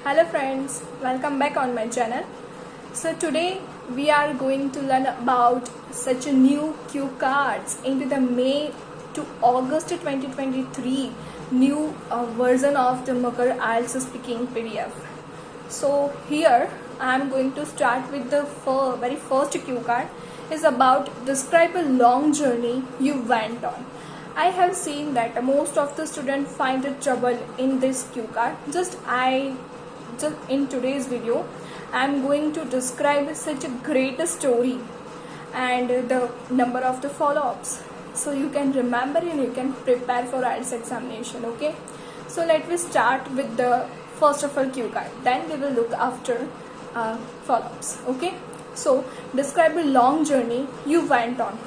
Hello friends, welcome back on my channel. So today we are going to learn about such a new cue cards into the May to August 2023 new version of the Makar IELTS speaking PDF. So here I am going to start with the very first cue card is about describe a long journey you went on. I have seen that most of the students find the trouble in this cue card. Just in today's video I am going to describe such a great story and the number of the follow-ups, so you can remember and you can prepare for IELTS examination. Okay, so let me start with the first of all cue card, then we will look after follow-ups. Okay, so describe a long journey you went on.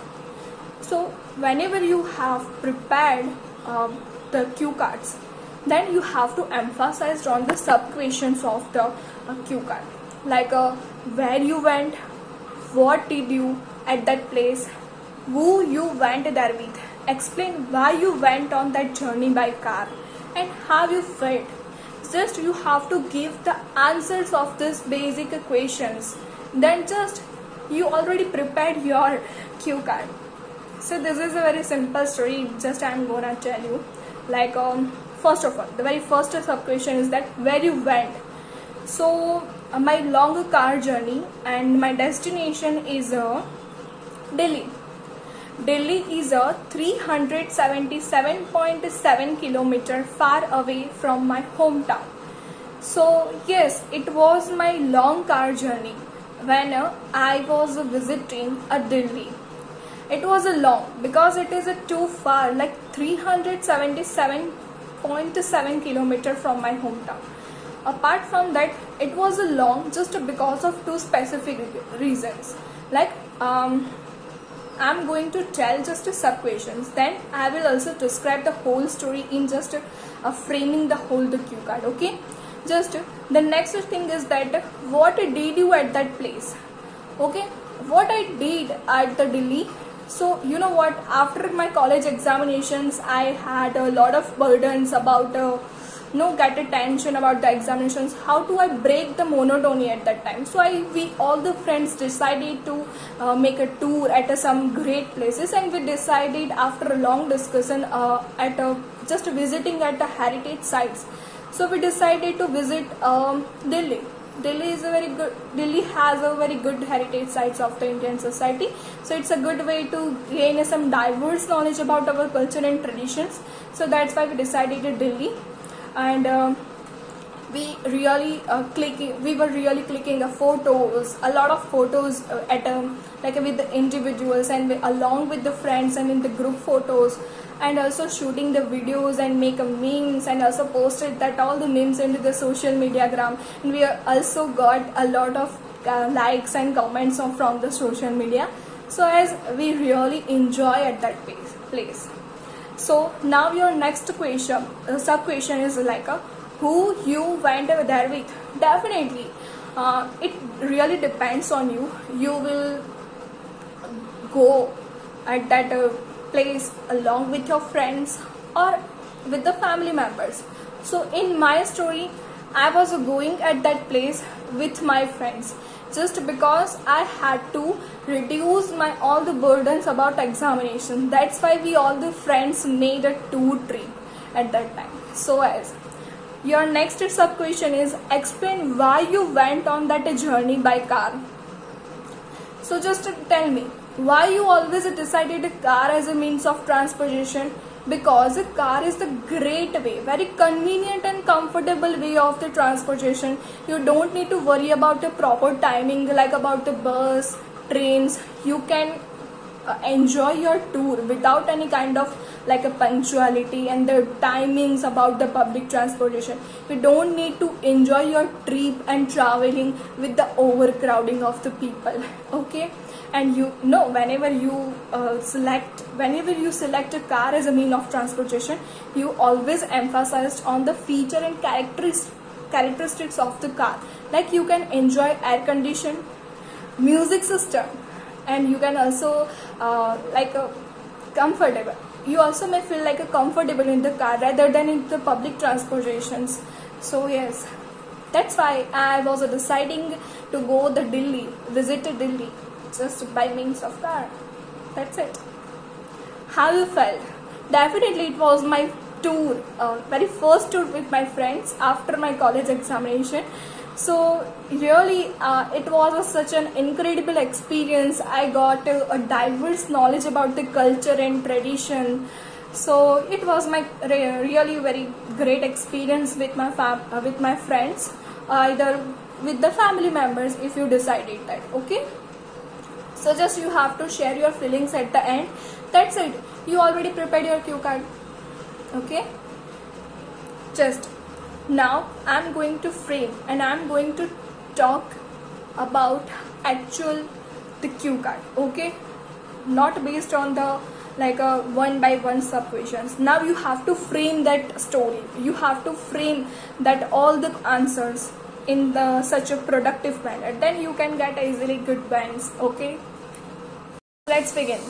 So whenever you have prepared the cue cards, then you have to emphasize on the sub questions of the cue card, like where you went, what did you at that place, who you went there with, explain why you went on that journey by car, and how you felt. Just you have to give the answers of these basic questions, then just you already prepared your cue card. So this is a very simple story, just I am gonna tell you. Like first of all, the very first sub question is that where you went. So my long car journey and my destination is Delhi. Delhi is a 377.7 kilometer far away from my hometown. So yes, it was my long car journey when I was visiting Delhi. It was a long because it is too far, like 377.7 kilometer from my hometown. Apart from that, it was a long just because of two specific reasons. Like I'm going to tell just a sub questions, then I will also describe the whole story in just framing the whole the cue card. Okay, just the next thing is that what did you at that place. Okay, what I did at the Delhi. So you know what, after my college examinations I had a lot of burdens about get attention about the examinations. How do I break the monotony at that time? So we all the friends decided to make a tour at some great places, and we decided after a long discussion at just visiting at the heritage sites. So we decided to visit Delhi. Delhi has a very good heritage sites of the Indian society. So it's a good way to gain some diverse knowledge about our culture and traditions. So that's why we decided to Delhi, and we were really clicking photos, a lot of photos at like with the individuals and along with the friends and in the group photos, and also shooting the videos and make a memes, and also posted that all the memes into the social media gram, and we also got a lot of likes and comments from the social media. So as we really enjoy at that place. So now your next question, sub question is like who you went there with. Definitely it really depends on you. You will go at that place along with your friends or with the family members. So in my story, I was going at that place with my friends, just because I had to reduce my all the burdens about examination. That's why we all the friends made a tour trip at that time. So as your next sub question is explain why you went on that journey by car. So just tell me why you always decided a car as a means of transportation. Because a car is the great way, very convenient and comfortable way of the transportation. You don't need to worry about the proper timing like about the bus, trains. You can enjoy your tour without any kind of like a punctuality and the timings about the public transportation. You don't need to enjoy your trip and traveling with the overcrowding of the people. Okay, and you know whenever you select a car as a mean of transportation, you always emphasized on the feature and characteristics of the car. Like you can enjoy air condition, music system, and you can also comfortable. You also may feel like comfortable in the car rather than in the public transportations. So yes, That's why I was deciding to go the Delhi, visit Delhi, just by means of car. That's it. How you felt? Definitely, it was my tour, very first tour with my friends after my college examination. So really, it was such an incredible experience. I got a diverse knowledge about the culture and tradition. So it was my really very great experience with my with my friends, either with the family members if you decided that. Okay. So just you have to share your feelings at the end. That's it. You already prepared your cue card. Okay. Just now I'm going to frame and I'm going to talk about actual the cue card. Okay. Not based on the like a one by one sub questions. Now you have to frame that story. You have to frame that all the answers in the such a productive manner. Then you can get easily good bands. Okay. Let's begin.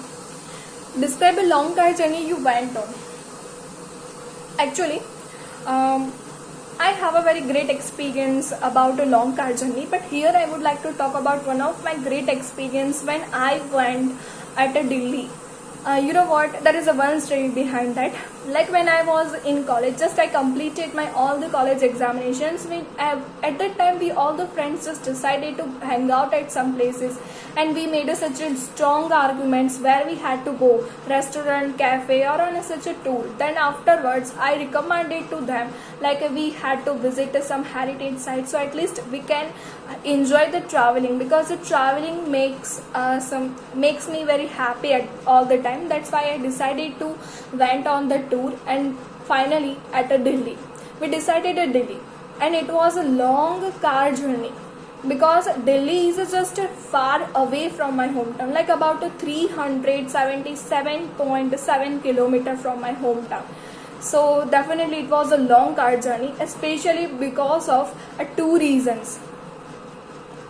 Describe a long car journey you went on. Actually, I have a very great experience about a long car journey, but here I would like to talk about one of my great experience when I went at a Delhi. You know what? There is a one story behind that. Like when I was in college, just I completed my all the college examinations. At that time, we all the friends just decided to hang out at some places, and we made such a strong arguments where we had to go restaurant, cafe, or on such a tour. Then afterwards, I recommended to them like we had to visit some heritage sites, so at least we can enjoy the traveling, because the traveling makes me very happy at all the time. That's why I decided to went on the tour, and finally at a Delhi we decided a Delhi, and it was a long car journey because Delhi is just far away from my hometown, like about 377.7 kilometer from my hometown. So definitely it was a long car journey, especially because of two reasons.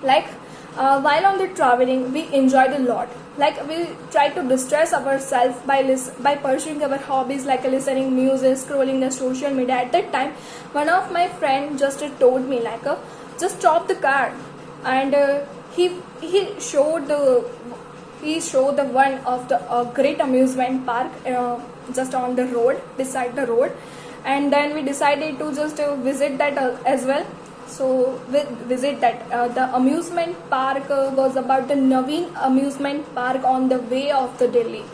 Like while on the traveling we enjoyed a lot, like we try to distress ourselves by pursuing our hobbies like listening music, scrolling the social media. At that time one of my friend just told me like just stop the car, and he showed the one of the great amusement park just on the road, beside the road, and then we decided to just visit that as well. So we visit that the amusement park was about the Naveen amusement park on the way of the Delhi.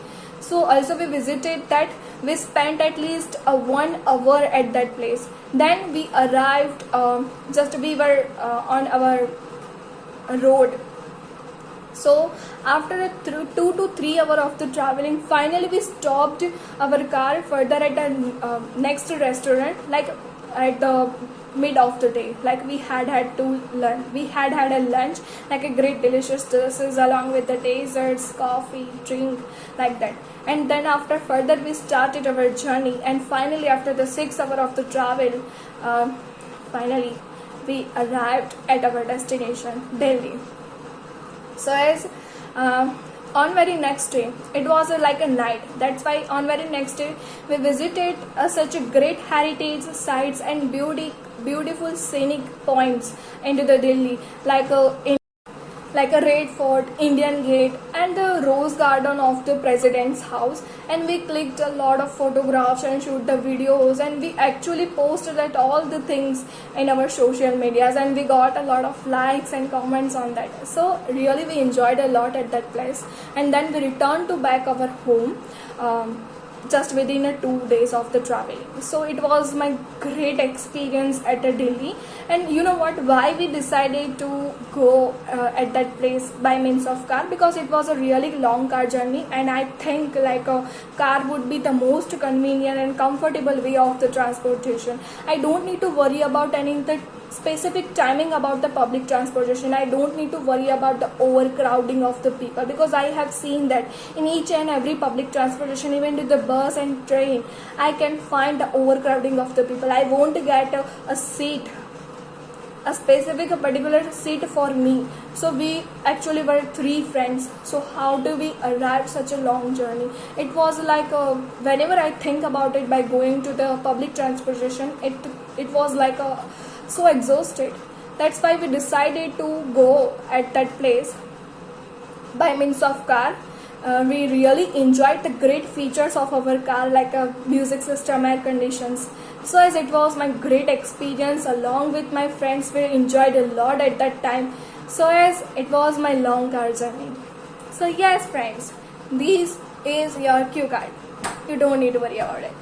So also we visited that. We spent at least 1 hour at that place. Then we arrived, we were on our road. So after 2 to 3 hours of the traveling, finally we stopped our car further at the next restaurant, like at the mid of the day. Like we had a lunch, like a great delicious dishes along with the desserts, coffee, drink, like that. And then after further we started our journey, and finally after the 6 hours of the travel, finally we arrived at our destination, Delhi. So as on very next day, it was like a night. That's why on very next day we visited such a great heritage sites and beautiful scenic points into the Delhi, like a Red Fort, Indian Gate, and the Rose Garden of the President's house. And we clicked a lot of photographs and shoot the videos, and we actually posted that all the things in our social medias, and we got a lot of likes and comments on that. So really we enjoyed a lot at that place. And then we returned to back our home just within 2 days of the traveling. So it was my great experience at Delhi. And you know what, why we decided to go at that place by means of car? Because it was a really long car journey, and I think like a car would be the most convenient and comfortable way of the transportation. I don't need to worry about any the specific timing about the public transportation. I don't need to worry about the overcrowding of the people, because I have seen that in each and every public transportation, even to the bus and train, I can find the overcrowding of the people. I won't get a seat, a specific a particular seat for me. So we actually were 3 friends. So how do we arrive such a long journey? It was like whenever I think about it, by going to the public transportation, it was like a so exhausted. That's why we decided to go at that place by means of car. We really enjoyed the great features of our car, like a music system, air conditions. So as it was my great experience along with my friends, we enjoyed a lot at that time. So as it was my long car journey. So yes friends, this is your cue card. You don't need to worry about it.